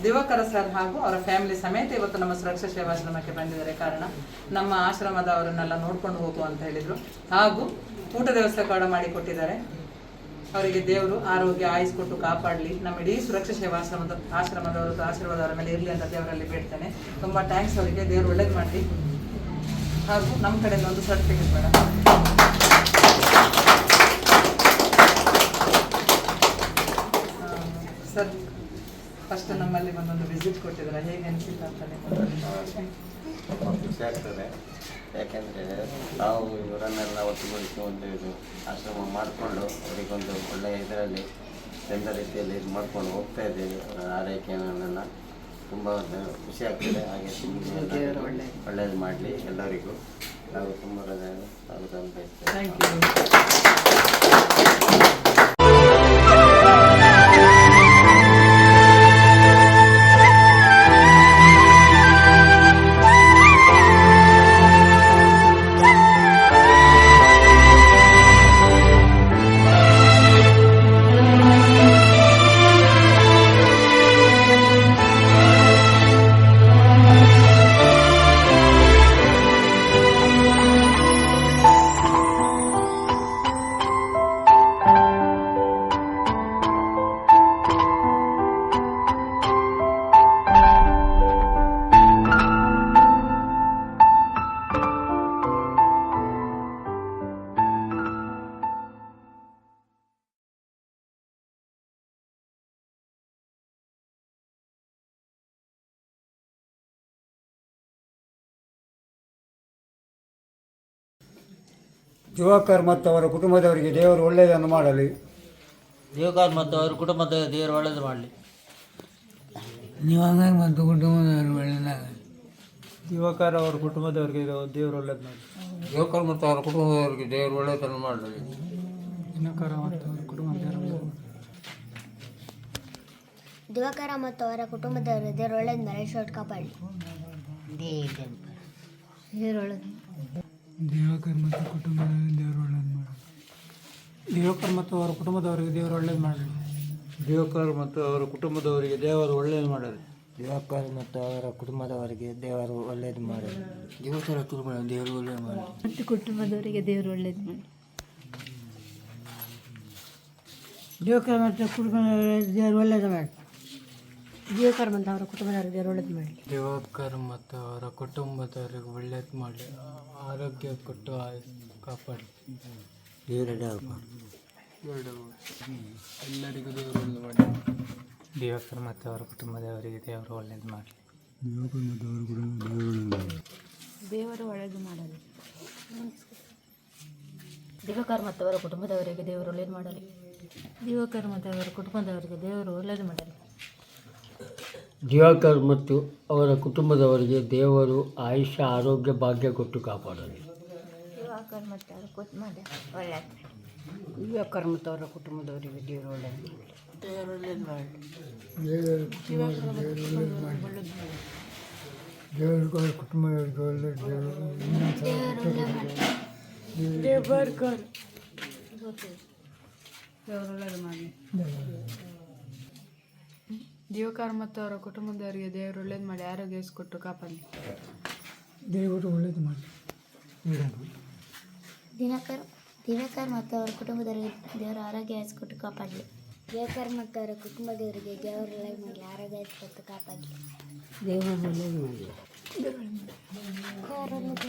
Divakara sir ಹಾಗೂ ಅವರ family ಸಮೇತ ಇವತ್ತು ನಮ್ಮ ಸುರಕ್ಷಾ ಸೇವಾಶ್ರಮಕ್ಕೆ ಬಂದಿದ್ದಾರೆ. ಕಾರಣ ನಮ್ಮ ಆಶ್ರಮದವರನ್ನೆಲ್ಲ ನೋಡ್ಕೊಂಡು ಹೋಗುವ ಅಂತ ಹೇಳಿದರು, ಹಾಗೂ ಊಟದ ವ್ಯವಸ್ಥೆ ಕೂಡ ಮಾಡಿಕೊಟ್ಟಿದ್ದಾರೆ. ಅವರಿಗೆ ದೇವರು ಆರೋಗ್ಯ ಆಯುಸ್ ಕೊಟ್ಟು ಕಾಪಾಡಲಿ. ನಮ್ಮ ಇಡೀ ಸುರಕ್ಷಾ ಆಶ್ರಮದವರದ್ದು ಆಶೀರ್ವಾದ ಅವರ ಮೇಲೆ ಇರಲಿ ಅಂತ ದೇವರಲ್ಲಿ ಬೇಡ್ತೇನೆ. ತುಂಬ ಥ್ಯಾಂಕ್ಸ್ ಅವರಿಗೆ. ದೇವರು ಒಳ್ಳೇದು ಮಾಡಲಿ. ಹಾಗೂ ನಮ್ಮ ಕಡೆಯಿಂದ ಒಂದು ಸರ್ಟಿಫಿಕೇಟ್ ಬೇಡ ಸರ್. ಫಸ್ಟ್ ನಮ್ಮಲ್ಲಿ ಒಂದೊಂದು ವಿಸಿಟ್ ಕೊಟ್ಟಿದ್ದಾರೆ, ಹೇಗೆ ಅನಿಸಿತ್ತು ಅಂತಾನೆ ಖುಷಿ ಆಗ್ತದೆ. ಯಾಕೆಂದರೆ ನಾವು ಇವರನ್ನೆಲ್ಲ ಒಟ್ಟುಗೂಡಿಸಿ ಒಂದು ಇದು ಆಶ್ರಮ ಮಾಡಿಕೊಂಡು ಅವರಿಗೊಂದು ಒಳ್ಳೆಯ ಇದರಲ್ಲಿ ಚಂದ ರೀತಿಯಲ್ಲಿ ಇದು ಮಾಡ್ಕೊಂಡು ಹೋಗ್ತಾ ಇದ್ದೀವಿ. ಅವರ ಆರೈಕೆಯನ್ನೆಲ್ಲ ತುಂಬ ಖುಷಿ ಆಗ್ತದೆ. ಹಾಗೆ ಒಳ್ಳೆಯದು ಮಾಡಲಿ ಎಲ್ಲರಿಗೂ. ನಾವು ತುಂಬ ಸ್ವಾಗತ ಬಯಸ್ತೇವೆ. Thank you. ದಿವಾಕರ್ ಮತ್ತು ಅವರ ಕುಟುಂಬದವರಿಗೆ ದೇವರು ಒಳ್ಳೆಯದನ್ನು ಮಾಡಲಿ. ದಿವಾಕರ್ ಮತ್ತು ಅವರ ಕುಟುಂಬದ ದೇವರು ಒಳ್ಳೆಯದು ಮಾಡಲಿ. ದಿವಾಕರ್ ಮತ್ತು ಕುಟುಂಬದವರು ಒಳ್ಳೆಯದಾಗಲಿ. ದಿವಾಕರ್ ಅವರ ಕುಟುಂಬದವರಿಗೆ ದೇವರು ಒಳ್ಳೆಯದು ಮಾಡಲಿ. ದಿವಾಕರ್ ಮತ್ತು ಅವರ ಕುಟುಂಬದವರಿಗೆ ದೇವರು ಒಳ್ಳೆಯದನ್ನು ಮಾಡಲಿ. ದಿನಕರ ಮತ್ತು ಅವರ ಕುಟುಂಬದವರು ದಿವಾಕರ ಮತ್ತು ಅವರ ಕುಟುಂಬದವರು ದೇವರು ಒಳ್ಳೇದು ಮಾಡಿ ಶೋಟ್ ಕಾಪಾಡಲಿ. ದೇವರು ಒಳ್ಳೇದು. ದಿವಾಕರ್ ಮತ್ತು ಕುಟುಂಬದವರಿಗೆ ದೇವರು ಒಳ್ಳೇದು ಮಾಡಲಿ. ದಿವಾಕರ್ ಮತ್ತು ಅವರ ಕುಟುಂಬದವರಿಗೆ ದೇವರು ಒಳ್ಳೇದು ಮಾಡಲಿ. ದಿವಾಕರ್ ಮತ್ತು ಅವರ ಕುಟುಂಬದವರಿಗೆ ದೇವರು ಒಳ್ಳೆಯದು ಮಾಡಲಿ. ದಿವಾಕರ್ ಮತ್ತು ಅವರ ಕುಟುಂಬದವರಿಗೆ ದೇವರು ಒಳ್ಳೆಯದು ಮಾಡಲಿ. ದಿವಾಕರ ಕುಟುಂಬದ ದೇವರು ಒಳ್ಳೆಯದು ಮಾಡಲಿ. ಮತ್ತು ಕುಟುಂಬದವರಿಗೆ ದೇವರು ಒಳ್ಳೇದು ಮಾಡಿ. ದಿವಾಕರ್ ಮತ್ತು ಕುಟುಂಬದವರಿಗೆ ದೇವರು ಒಳ್ಳೆಯದು ಮಾಡಿ. ದಿವಾಕರ್ ಮತ್ತು ಅವರ ಕುಟುಂಬದವರಿಗೆ ದೇವರು ಒಳ್ಳೇದು ಮಾಡಿ. ದಿವಾಕರ್ ಮತ್ತು ಅವರ ಕುಟುಂಬದವರಿಗೆ ಒಳ್ಳೇದು ಮಾಡಲಿ. ಆರೋಗ್ಯ ಕೊಟ್ಟು ಕಾಪಾಡಿ. ಎಲ್ಲರಿಗೂ ದೇವರು ಒಳ್ಳೆಯದು ಮಾಡಿ. ದಿವಾಕರ್ ಮತ್ತು ಅವರ ಕುಟುಂಬದವರಿಗೆ ದೇವರು ಒಳ್ಳೇದು ಮಾಡಲಿ. ದೇವರು ಒಳ್ಳೇದು ಮಾಡಲಿ. ದಿವಾಕರ್ ಮತ್ತು ಅವರ ಕುಟುಂಬದವರಿಗೆ ದೇವರು ಒಳ್ಳೇದು ಮಾಡಲಿ. ದಿವಾಕರ್ ಮತ್ತು ಅವರ ಕುಟುಂಬದವರಿಗೆ ದೇವರು ಒಳ್ಳೇದು ಮಾಡಲಿ. ದಿವಾಕರ್ ಮತ್ತು ಅವರ ಕುಟುಂಬದವರಿಗೆ ದೇವರು ಆಯುಷ್ಯ ಆರೋಗ್ಯ ಭಾಗ್ಯ ಕೊಟ್ಟು ಕಾಪಾಡಲಿ. ದಿವಾಕರ್ ಮತ್ತು ಅವರ ಕುಟುಂಬದ ಒಳ್ಳೆಯದು. ದಿವಾಕರ್ ಮತ್ತು ಅವರ ಕುಟುಂಬದವರಿಗೆ ದೇವರು ಒಳ್ಳೆಯದು ಮಾಡಲಿ. ದೇವರು ಒಳ್ಳೇದು ಮಾಡಲಿ. ದೇವರ ಕುಟುಂಬದವರಿಗೆ ಒಳ್ಳೆಯದು ಮಾಡಲಿ. ದಿವಾಕರ್ ಮತ್ತು ಅವರ ಕುಟುಂಬದವರಿಗೆ ದೇವರು ಒಳ್ಳೇದು ಮಾಡಿ ಆರೋಗ್ಯ ಕೊಟ್ಟು ಕಾಪಾಡಲಿ. ದೇವರು ಒಳ್ಳೇದು ಮಾಡಲಿ. ದಿವಾಕರ್ ಮತ್ತು ಅವರ ಕುಟುಂಬದವರಿಗೆ ದೇವರು ಆರೋಗ್ಯ ಕೊಟ್ಟು ಕಾಪಾಡಲಿ. ದಿವಾಕರ್ ಮತ್ತು ಅವರ ಕುಟುಂಬದವರಿಗೆ ದೇವರು ಒಳ್ಳೇದು ಮಾಡಲಿ, ಆರೋಗ್ಯ ಕೊಟ್ಟು ಕಾಪಾಡಲಿ. ದೇವರು ಒಳ್ಳೆಯದು ಮಾಡಲಿ. ದಿವಾಕರ್ ಮತ್ತು